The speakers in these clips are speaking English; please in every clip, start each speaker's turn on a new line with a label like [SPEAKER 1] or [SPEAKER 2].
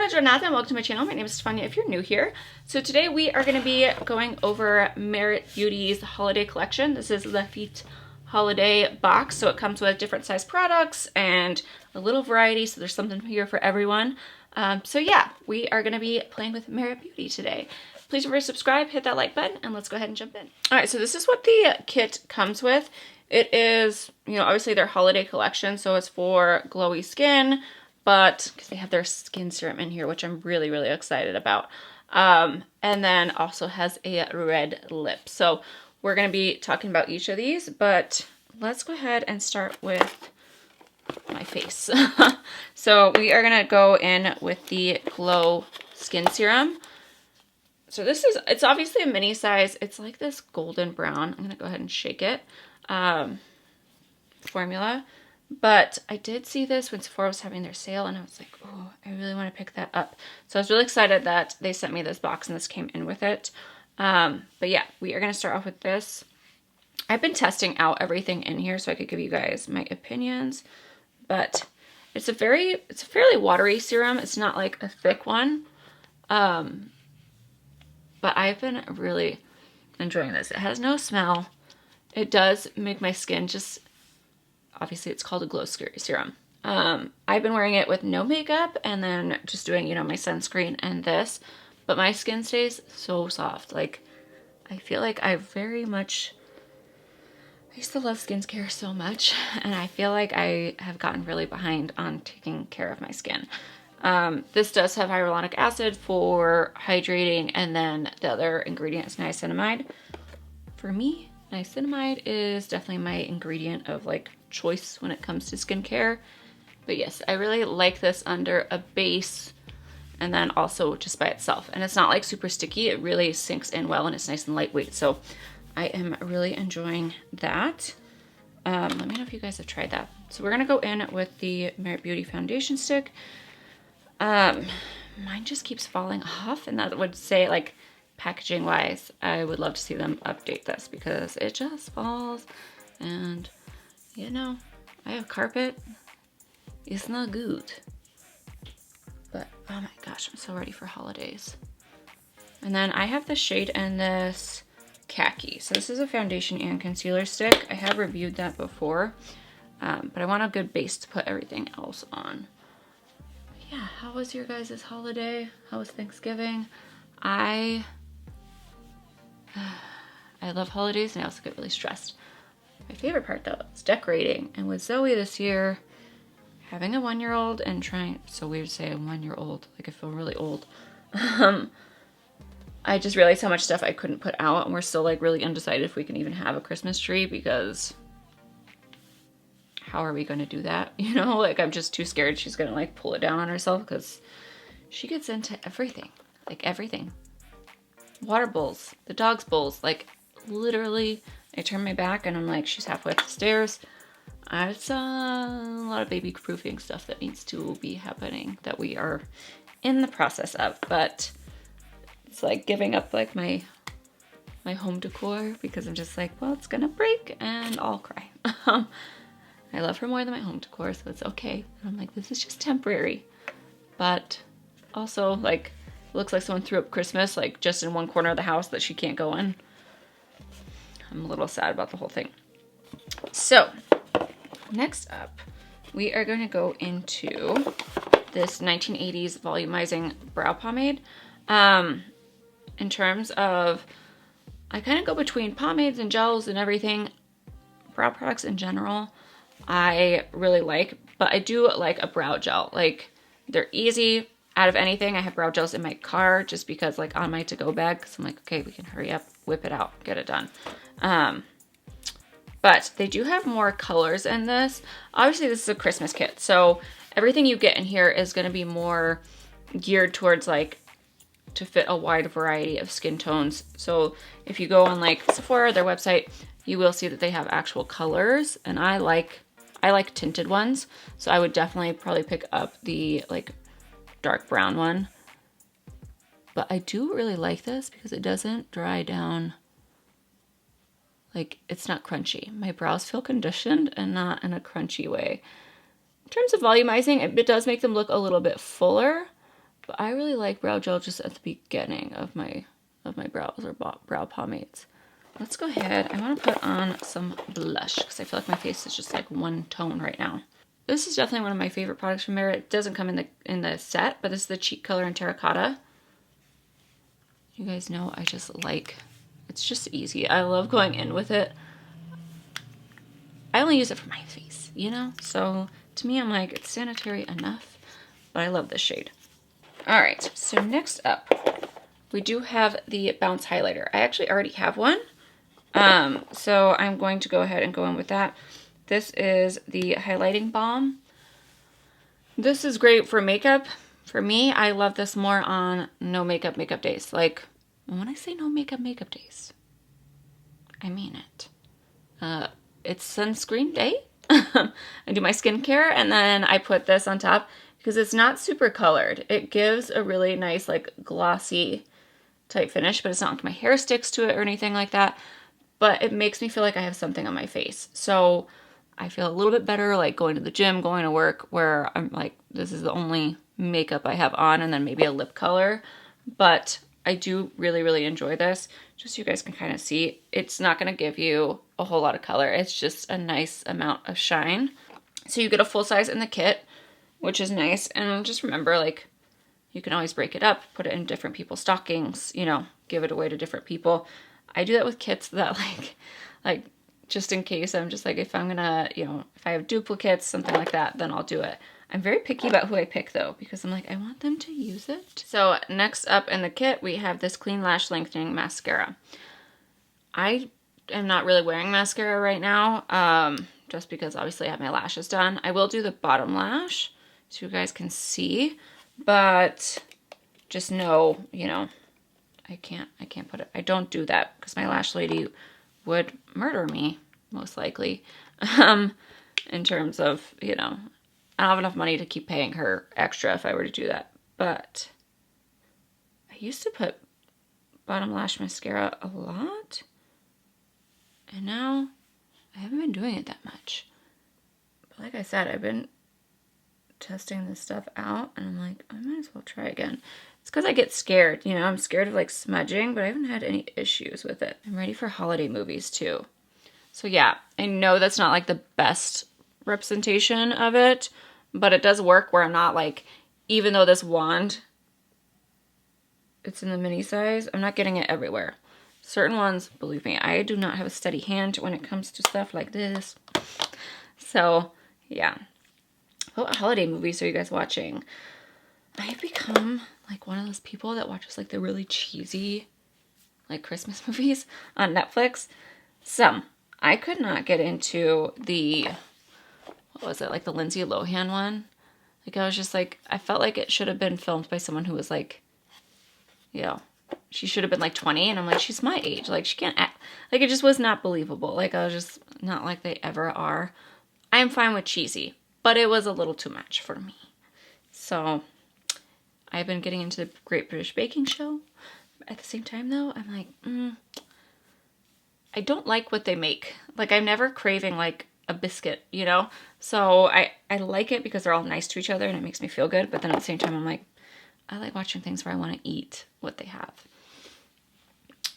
[SPEAKER 1] Buona giornata and welcome to my channel. My name is Stefania if you're new here. So today we are going to be going over Merit Beauty's holiday collection. This is the Fete Holiday box, so it comes with different size products and a little variety, so there's something here for everyone. So yeah, we are going to be playing with Merit Beauty today. Please remember to subscribe, hit that like button, and let's go ahead and jump in. Alright, so this is what the kit comes with. It is, obviously their holiday collection, so it's for glowy skin, but because they have their skin serum in here, which I'm really, really excited about. And then also has a red lip. So we're going to be talking about each of these, but let's go ahead and start with my face. So we are going to go in with the Glow Skin Serum. So it's obviously a mini size. It's like this golden brown. I'm going to go ahead and shake it. Formula. But I did see this when Sephora was having their sale and I was like, oh, I really want to pick that up. So I was really excited that they sent me this box and this came in with it. But yeah, we are going to start off with this. I've been testing out everything in here so I could give you guys my opinions. But it's a fairly watery serum. It's not like a thick one. But I've been really enjoying this. It has no smell. It does make my skin just, obviously it's called a glow serum. I've been wearing it with no makeup and then just doing, my sunscreen and this, but my skin stays so soft. Like, I feel like I used to love skincare so much, and I feel like I have gotten really behind on taking care of my skin. This does have hyaluronic acid for hydrating, and then the other ingredient is niacinamide. For me, niacinamide is definitely my ingredient of choice when it comes to skincare. But yes, I really like this under a base and then also just by itself. And it's not super sticky. It really sinks in well and it's nice and lightweight. So I am really enjoying that. Let me know if you guys have tried that. So we're gonna go in with the Merit Beauty foundation stick. Mine just keeps falling off, and that would say packaging wise, I would love to see them update this because it just falls, and I have carpet. It's not good. But oh my gosh, I'm so ready for holidays. And then I have the shade in this khaki. So this is a foundation and concealer stick. I have reviewed that before, but I want a good base to put everything else on. Yeah, how was your guys' holiday? How was Thanksgiving? I love holidays and I also get really stressed. My favorite part though is decorating. And with Zoe this year, having a 1-year-old and trying, so weird to say a 1-year-old, I feel really old. I just realized how much stuff I couldn't put out, and we're still really undecided if we can even have a Christmas tree, because how are we going to do that? I'm just too scared she's going to pull it down on herself, because she gets into everything, everything. Water bowls, the dog's bowls, literally I turn my back and I'm she's halfway up the stairs. It's a lot of baby proofing stuff that needs to be happening that we are in the process of, but it's giving up my home decor, because I'm just well, it's gonna break and I'll cry. I love her more than my home decor, so it's okay. And I'm this is just temporary. But also, it looks like someone threw up Christmas, just in one corner of the house that she can't go in. I'm a little sad about the whole thing. So, next up, we are going to go into this 1980s volumizing brow pomade. In terms of, I kind of go between pomades and gels and everything. Brow products in general, I really like, but I do like a brow gel. They're easy. Out of anything, I have brow gels in my car just because on my to-go bag, because I'm okay, we can hurry up, whip it out, get it done. But they do have more colors in this. Obviously, this is a Christmas kit, so everything you get in here is going to be more geared towards to fit a wide variety of skin tones. So if you go on Sephora, their website, you will see that they have actual colors, and I like tinted ones, so I would definitely probably pick up the dark brown one. But I do really like this because it doesn't dry down. It's not crunchy. My brows feel conditioned and not in a crunchy way. In terms of volumizing, it does make them look a little bit fuller, But I really like brow gel just at the beginning of my brows or brow pomades. Let's go ahead. I want to put on some blush because I feel like my face is just like one tone right now. This is definitely one of my favorite products from Merit. It doesn't come in the set, but this is the Cheek Color in Terracotta. You guys know I just like, it's just easy. I love going in with it. I only use it for my face, you know? So to me, I'm like, it's sanitary enough, but I love this shade. All right, so next up, we do have the Bounce Highlighter. I actually already have one. So I'm going to go ahead and go in with that. This is the highlighting balm. This is great for makeup. For me, I love this more on no makeup days. Like, when I say no makeup days, I mean it. It's sunscreen day. I do my skincare and then I put this on top because it's not super colored. It gives a really nice, like, glossy type finish, but it's not like my hair sticks to it or anything like that. But it makes me feel like I have something on my face. So I feel a little bit better like going to the gym, going to work, where I'm like, this is the only makeup I have on, and then maybe a lip color. But I do really, really enjoy this. Just so you guys can kind of see, it's not going to give you a whole lot of color. It's just a nice amount of shine. So you get a full size in the kit, which is nice. And just remember, like, you can always break it up, put it in different people's stockings, you know, give it away to different people. I do that with kits that like just in case, I'm just like, if I'm gonna, you know, if I have duplicates, something like that, then I'll do it. I'm very picky about who I pick though, because I'm like, I want them to use it. So next up in the kit, we have this Clean Lash Lengthening Mascara. I am not really wearing mascara right now, just because obviously I have my lashes done. I will do the bottom lash so you guys can see, but just know, you know, I can't put it, I don't do that because my lash lady would murder me, most likely, in terms of, you know, I don't have enough money to keep paying her extra if I were to do that. But I used to put bottom lash mascara a lot, and now I haven't been doing it that much. But like I said, I've been testing this stuff out, and I'm like, I might as well try again. It's because I get scared, you know, I'm scared of like smudging, but I haven't had any issues with it. I'm ready for holiday movies too. So yeah, I know that's not like the best representation of it, but it does work where I'm not like, even though this wand, it's in the mini size, I'm not getting it everywhere. Certain ones, believe me, I do not have a steady hand when it comes to stuff like this. So yeah. What holiday movies are you guys watching? I've become like one of those people that watches like the really cheesy like Christmas movies on Netflix. Some. I could not get into the, what was it, like the Lindsay Lohan one. Like I was just like, I felt like it should have been filmed by someone who was like, you know, she should have been like 20, and I'm like, she's my age. Like she can't act, like it just was not believable. Like I was just not like they ever are. I'm fine with cheesy, but it was a little too much for me. So I've been getting into the Great British Baking Show. At the same time though, I'm like, I don't like what they make. Like I'm never craving like a biscuit, you know? So I like it because they're all nice to each other and it makes me feel good. But then at the same time, I'm like, I like watching things where I want to eat what they have.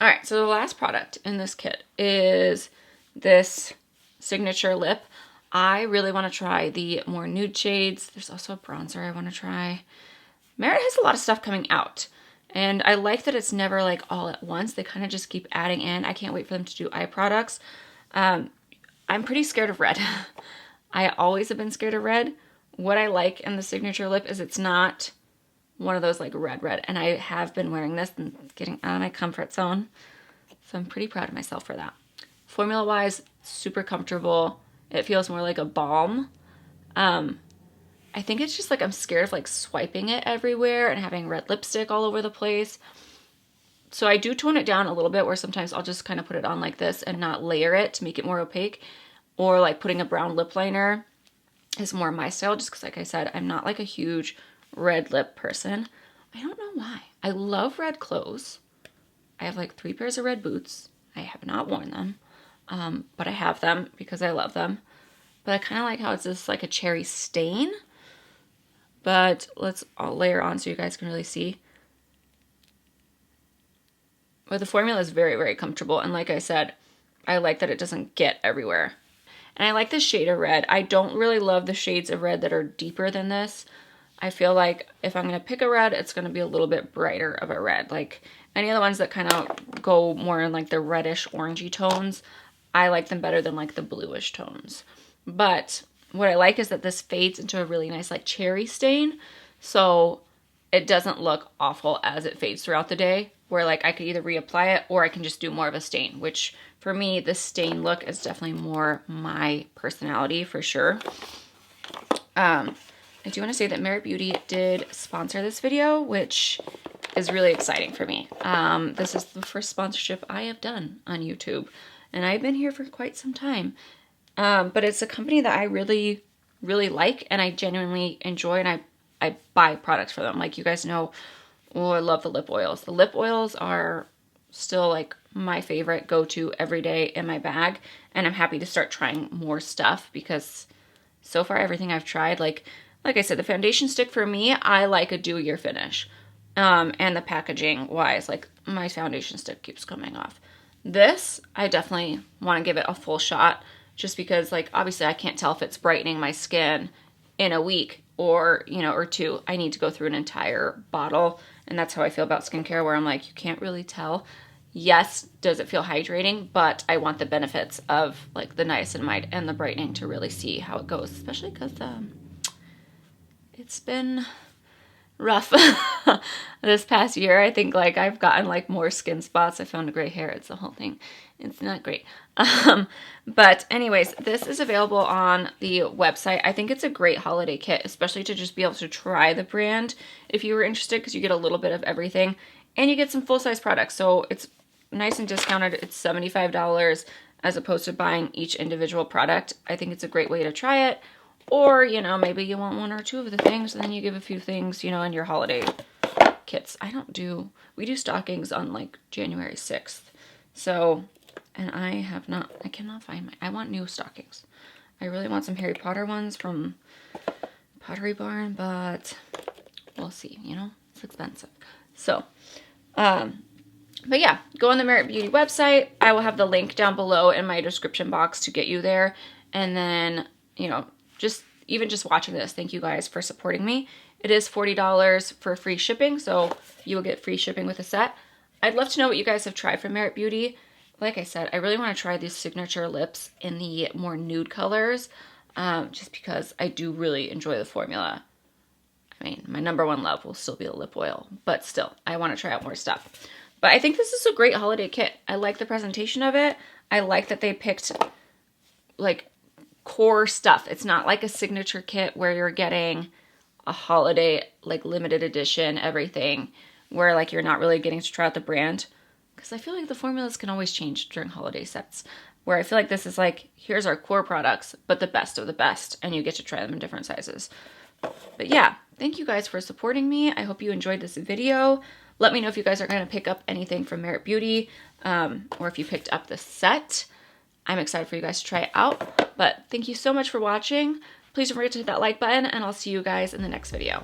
[SPEAKER 1] All right, so the last product in this kit is this signature lip. I really want to try the more nude shades. There's also a bronzer I want to try. Merit has a lot of stuff coming out, and I like that it's never like all at once. They kind of just keep adding in. I can't wait for them to do eye products. I'm pretty scared of red. I always have been scared of red. What I like in the signature lip is it's not one of those like red, and I have been wearing this and getting out of my comfort zone. So I'm pretty proud of myself for that. Formula wise, super comfortable. It feels more like a balm. I think it's just like I'm scared of like swiping it everywhere and having red lipstick all over the place. So I do tone it down a little bit where sometimes I'll just kind of put it on like this and not layer it to make it more opaque. Or like putting a brown lip liner is more my style just because like I said, I'm not like a huge red lip person. I don't know why. I love red clothes. I have like 3 pairs of red boots. I have not worn them, but I have them because I love them. But I kind of like how it's just like a cherry stain. but I'll layer on so you guys can really see. But the formula is very, very comfortable. And like I said, I like that it doesn't get everywhere. And I like the shade of red. I don't really love the shades of red that are deeper than this. I feel like if I'm going to pick a red, it's going to be a little bit brighter of a red. Like any of the ones that kind of go more in like the reddish orangey tones, I like them better than like the bluish tones. But what I like is that this fades into a really nice like cherry stain. So it doesn't look awful as it fades throughout the day, where like I could either reapply it or I can just do more of a stain, which for me, the stain look is definitely more my personality for sure. I do want to say that Merit Beauty did sponsor this video, which is really exciting for me. This is the first sponsorship I have done on YouTube, and I've been here for quite some time. But it's a company that I really, really like, and I genuinely enjoy, and I buy products for them. Like you guys know, oh, I love the lip oils. The lip oils are still like my favorite go-to every day in my bag, and I'm happy to start trying more stuff because so far everything I've tried, like I said, the foundation stick for me, I like a dewier finish. And the packaging wise, like my foundation stick keeps coming off. This, I definitely want to give it a full shot just because like obviously I can't tell if it's brightening my skin in a week or, you know, or two. I need to go through an entire bottle, and that's how I feel about skincare, where I'm like, you can't really tell. Yes, does it feel hydrating, but I want the benefits of like the niacinamide and the brightening to really see how it goes, especially because it's been rough this past year. I think like I've gotten like more skin spots. I found a gray hair. It's the whole thing. It's not great. But anyways, this is available on the website. I think it's a great holiday kit, especially to just be able to try the brand if you were interested, because you get a little bit of everything and you get some full-size products. So it's nice and discounted. It's $75 as opposed to buying each individual product. I think it's a great way to try it. Or, you know, maybe you want one or two of the things and then you give a few things, you know, in your holiday kits. We do stockings on like January 6th. So, and I cannot find I want new stockings. I really want some Harry Potter ones from Pottery Barn, but we'll see, you know, it's expensive. So, but yeah, go on the Merit Beauty website. I will have the link down below in my description box to get you there. And then, you know, even just watching this, thank you guys for supporting me. It is $40 for free shipping, so you will get free shipping with a set. I'd love to know what you guys have tried from Merit Beauty. Like I said, I really want to try these signature lips in the more nude colors, just because I do really enjoy the formula. I mean, my number one love will still be the lip oil, but still, I want to try out more stuff. But I think this is a great holiday kit. I like the presentation of it. I like that they picked, like, core stuff. It's not like a signature kit where you're getting a holiday, like, limited edition everything, where, like, you're not really getting to try out the brand. Because I feel like the formulas can always change during holiday sets, where I feel like this is like, here's our core products, but the best of the best, and you get to try them in different sizes. But yeah, thank you guys for supporting me. I hope you enjoyed this video. Let me know if you guys are going to pick up anything from Merit Beauty, or if you picked up the set. I'm excited for you guys to try it out. But thank you so much for watching. Please don't forget to hit that like button, and I'll see you guys in the next video.